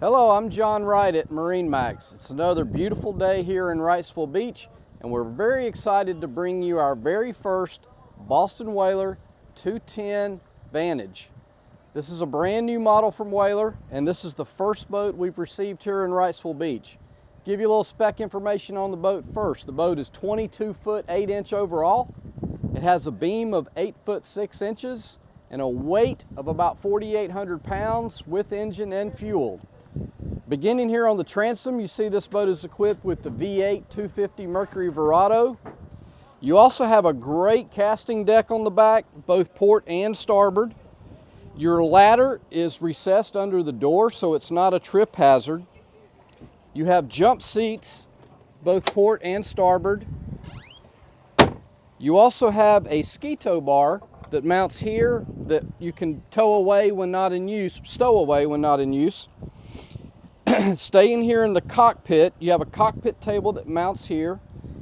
Hello, I'm John Wright at MarineMax. It's another beautiful day here in Wrightsville Beach, and we're very excited to bring you our very first Boston Whaler 210 Vantage. This is a brand new model from Whaler, and this is the first boat we've received here in Wrightsville Beach. Give you a little spec information on the boat first. The boat is 22 foot 8 inch overall. It has a beam of 8 foot 6 inches and a weight of about 4,800 pounds with engine and fuel. Beginning here on the transom, you see this boat is equipped with the V8 250 Mercury Verado. You also have a great casting deck on the back, both port and starboard. Your ladder is recessed under the door, so it's not a trip hazard. You have jump seats, both port and starboard. You also have a ski tow bar that mounts here that you can tow away when not in use, stow away when not in use. Staying here in the cockpit, you have a cockpit table that mounts here.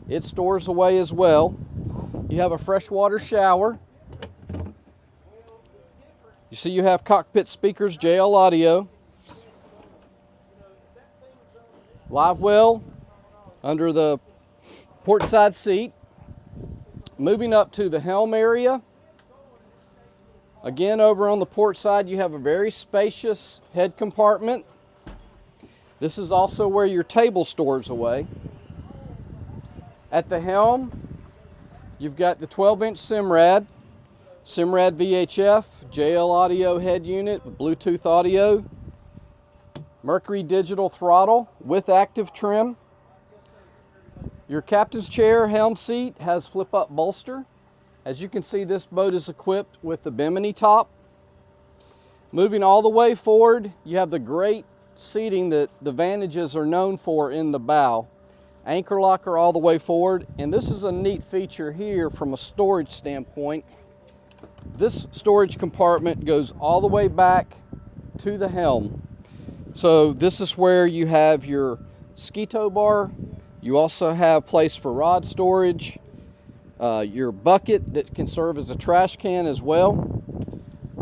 It stores away as well. You have a freshwater shower. You see you have cockpit speakers, JL audio. Live well under the port side seat. Moving up to the helm area. Again, over on the port side, you have a very spacious head compartment. This is also where your table stores away. At the helm, you've got the 12-inch Simrad VHF, JL audio head unit with Bluetooth audio, Mercury digital throttle with active trim. Your captain's chair helm seat has flip-up bolster. As you can see, this boat is equipped with the bimini top. Moving all the way forward, you have the great seating that the Vantages are known for in the bow. Anchor locker all the way forward, and this is a neat feature here from a storage standpoint. This storage compartment goes all the way back to the helm. So this is where you have your ski tow bar. You also have place for rod storage, your bucket that can serve as a trash can as well.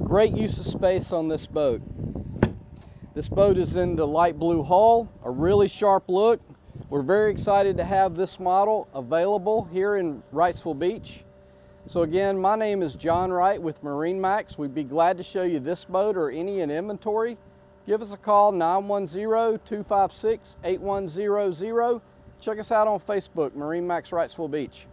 Great use of space on this boat. This boat is in the light blue hull, a really sharp look. We're very excited to have this model available here in Wrightsville Beach. So again, my name is John Wright with MarineMax. We'd be glad to show you this boat or any in inventory. Give us a call, 910-256-8100. Check us out on Facebook, MarineMax Wrightsville Beach.